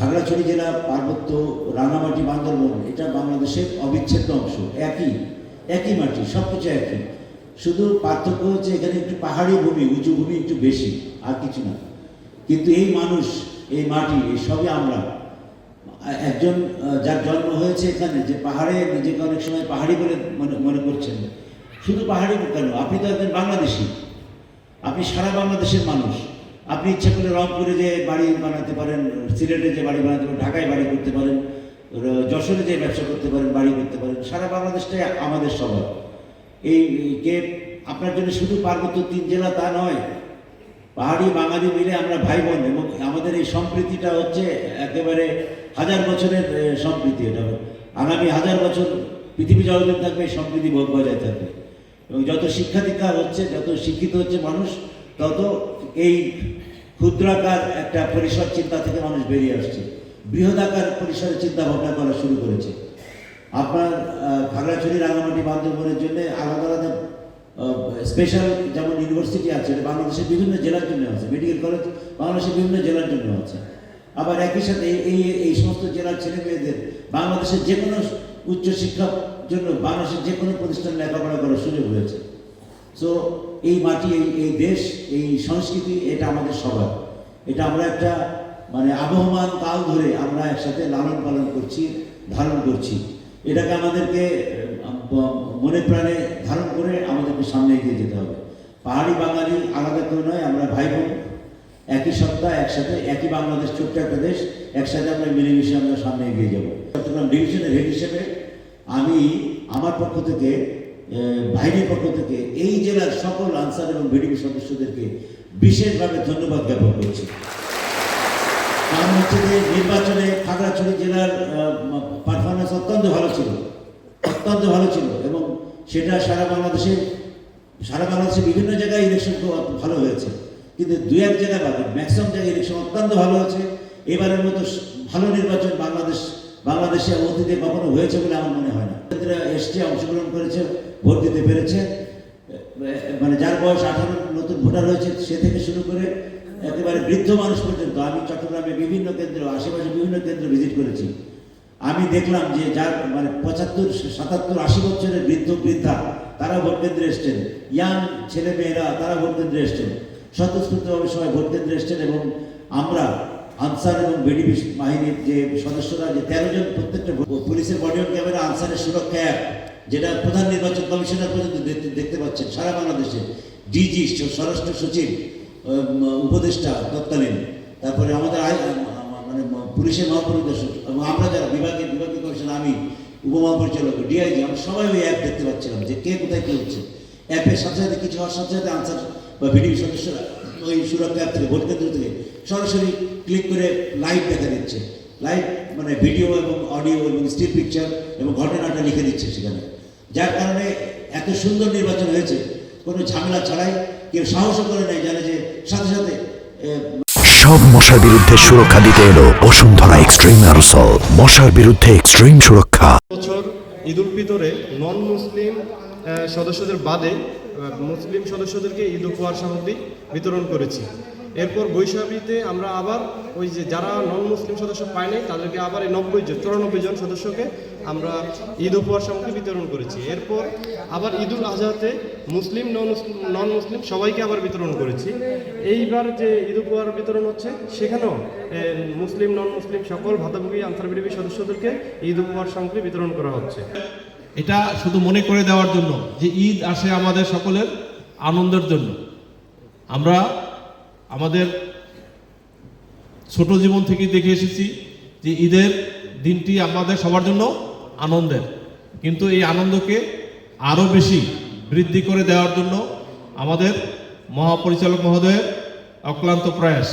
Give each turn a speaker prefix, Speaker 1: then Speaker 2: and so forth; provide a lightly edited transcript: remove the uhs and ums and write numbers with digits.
Speaker 1: খাগড়াছড়ি জেলা পার্বত্য রাঙামাটি বান্দরবন এটা বাংলাদেশের অবিচ্ছেদ্য অংশ, একই মাটি, সব কিছু একই। শুধু পার্থক্য হচ্ছে এখানে একটু পাহাড়ি ভূমি, উঁচু ভূমি একটু বেশি, আর কিছু না। কিন্তু এই মানুষ, এই মাটি, এই সবই আমরা। একজন যার জন্ম হয়েছে এখানে, যে পাহাড়ে নিজেকে অনেক সময় পাহাড়ি বলে মনে করছেন, শুধু পাহাড়ি কেন, আপনি তো একজন বাংলাদেশি, আপনি সারা বাংলাদেশের মানুষ। আপনি ইচ্ছা করলে রংপুরে যে বাড়ি বানাতে পারেন, সিলেটে যে বাড়ি বানাতে পারেন, ঢাকায় বাড়ি করতে পারেন, যশোরে যে ব্যবসা করতে পারেন, বাড়ি করতে পারেন। সারা বাংলাদেশটাই আমাদের সবার। এই কে আপনার জন্য শুধু পার্বত্য 3 জেলা তা নয়, পাহাড়ি বাঙালি মিলে আমরা ভাই বোন, এবং আমাদের এই সম্প্রীতিটা হচ্ছে একেবারে 1000 বছরের সম্প্রীতি। এটা আগামী 1000 বছর পৃথিবী যতদিন থাকবে এই সম্প্রীতি বজায় থাকবে। এবং যত শিক্ষা দীক্ষা হচ্ছে, যত শিক্ষিত হচ্ছে মানুষ, তত এই ক্ষুদ্রাকার একটা পরিসর চিন্তা থেকে মানুষ বেরিয়ে আসছে, বৃহদাকার পরিসরের চিন্তা ভাবনা করা শুরু করেছে। আপনার খাগড়াছড়ি রাঙামাটি বান্দরবনের জন্য আলাদা আলাদা স্পেশাল যেমন ইউনিভার্সিটি আছে, বাংলাদেশের বিভিন্ন জেলার জন্য আছে, মেডিকেল কলেজ বাংলাদেশের বিভিন্ন জেলার জন্য আছে। আবার একই সাথে এই সমস্ত জেলার ছেলে মেয়েদের বাংলাদেশের যে কোনো উচ্চশিক্ষার জন্য বাংলাদেশের যে কোনো প্রতিষ্ঠান লেখাপড়া করার সুযোগ হয়েছে। সো এই মাটি, এই দেশ, এই সংস্কৃতি, এটা আমাদের সবার। এটা আমরা একটা মানে আবহমান কাল ধরে আমরা একসাথে লালন পালন করছি, ধারণ করছি। এটাকে আমাদেরকে মনে প্রাণে ধারণ করে আমাদেরকে সামনে এগিয়ে যেতে হবে। পাহাড়ি বাঙালি আলাদা কেউ নয়, আমরা ভাই বোন, একই সত্তা, একসাথে, একই বাংলাদেশ, ছোট্ট একটা দেশ, একসাথে আমরা মিলেমিশে আমরা সামনে এগিয়ে যাব। চট্টগ্রাম ডিভিশনের হেড হিসেবে আমি আমার পক্ষ থেকে, বাহিনীর পক্ষ থেকে এই জেলার সকল আনসার এবং ভিডিপি সদস্যদেরকে বিশেষভাবে ধন্যবাদ জ্ঞাপন করছি। কারণ হচ্ছে যে নির্বাচনে খাগড়াছড়ি জেলার পারফরমেন্স অত্যন্ত ভালো ছিল এবং সেটা সারা বাংলাদেশে বিভিন্ন জায়গায় ইলেকশন তো ভালো হয়েছে, কিন্তু 2-1 জায়গায় বাদে ম্যাক্সিমাম জায়গায় ইলেকশন অত্যন্ত ভালো হয়েছে। এবারের মতো ভালো নির্বাচন বাংলাদেশে অতীতে কখনো হয়েছে বলে আমার মনে হয় না। এসছে, অংশগ্রহণ করেছে, ভোট দিতে পেরেছে, মানে যার বয়স 18 নতুন ভোটার হয়েছে সে থেকে শুরু করে একেবারে বৃদ্ধ মানুষ পর্যন্ত। আমি চট্টগ্রামে বিভিন্ন কেন্দ্র, আশেপাশে বিভিন্ন কেন্দ্র ভিজিট করেছি। আমি দেখলাম যে যার মানে 75, 77, 80 বছরের বৃদ্ধা তারা ভোট কেন্দ্রে এসছেন, ইয়াং ছেলে মেয়েরা তারা ভোট কেন্দ্রে এসছেন, স্বতঃস্ফূর্তভাবে সবাই ভোট কেন্দ্রে এসছেন। এবং আমরা আনসার এবং বিডিপি বাহিনীর যে সদস্যরা, যে 13 জন, প্রত্যেকটা পুলিশের বডি অন ক্যামেরা, আনসারের সুরক্ষা অ্যাপ, যেটা প্রধান নির্বাচন কমিশনার পর্যন্ত দেখতে পাচ্ছেন সারা বাংলাদেশে, ডিজি, স্বরাষ্ট্র সচিব, উপদেষ্টা তৎকালীন, তারপরে আমাদের মানে পুলিশের মহাপরিদর্শক, এবং আমরা যারা বিভাগীয় কমিশনার, আমি উপমহাপরিচালক, ডিআইজি, আমরা সবাই ওই অ্যাপ দেখতে পাচ্ছিলাম যে কে কোথায় কী হচ্ছে। অ্যাপের সাথে সাথে কিছু হওয়ার সাথে সাথে আনসার বা ভিডিপি সদস্যরা ওই সুরক্ষা অ্যাপ থেকে, ভোট কেন্দ্র থেকে সরাসরি ক্লিক করে লাইভ দেখা দিচ্ছে, লাইভ মানে ভিডিও এবং অডিও এবং স্টিল পিকচার এবং ঘটনাটা লিখে দিচ্ছে সেখানে। যার কারণে এত সুন্দর নির্বাচন হয়েছে, কোনো ঝামেলা ছাড়াই। কেউ সাহসও করে নেয়, জানে যে সাথে সাথে
Speaker 2: সব মশার বিরুদ্ধে সুরক্ষা দিতে এলো বসুন্ধরা এক্সট্রিম অ্যারোসল, মশার বিরুদ্ধে এক্সট্রিম সুরক্ষা।
Speaker 3: বছর ঈদ উল ফিতরে নন মুসলিম সদস্যদের বাদে মুসলিম সদস্যদেরকে ঈদ উপহার সামগ্রী বিতরণ করেছি। এরপর বৈশাখীতে আমরা আবার ওই যে যারা নন মুসলিম সদস্য পায়নি তাদেরকে আবার এই 94 জন সদস্যকে আমরা ঈদ উপহার সামগ্রী বিতরণ করেছি। এরপর আবার ঈদুল আজহাতে মুসলিম নন মুসলিম সবাইকে আবার বিতরণ করেছি। এইবার যে ঈদ উপহার বিতরণ হচ্ছে সেখানেও মুসলিম নন মুসলিম সকল ভাতাভোগী আনসার বিডিপি সদস্যদেরকে ঈদ উপহার সামগ্রী বিতরণ করা হচ্ছে।
Speaker 4: এটা শুধু মনে করে দেওয়ার জন্য যে ঈদ আসে আমাদের সকলের আনন্দের জন্য। আমরা আমাদের ছোট জীবন থেকে দেখে এসেছি যে ঈদের দিনটি আমাদের সবার জন্য আনন্দের, কিন্তু এই আনন্দকে আরও বেশি বৃদ্ধি করে দেওয়ার জন্য আমাদের মহাপরিচালক মহোদয়ের অক্লান্ত প্রয়াস।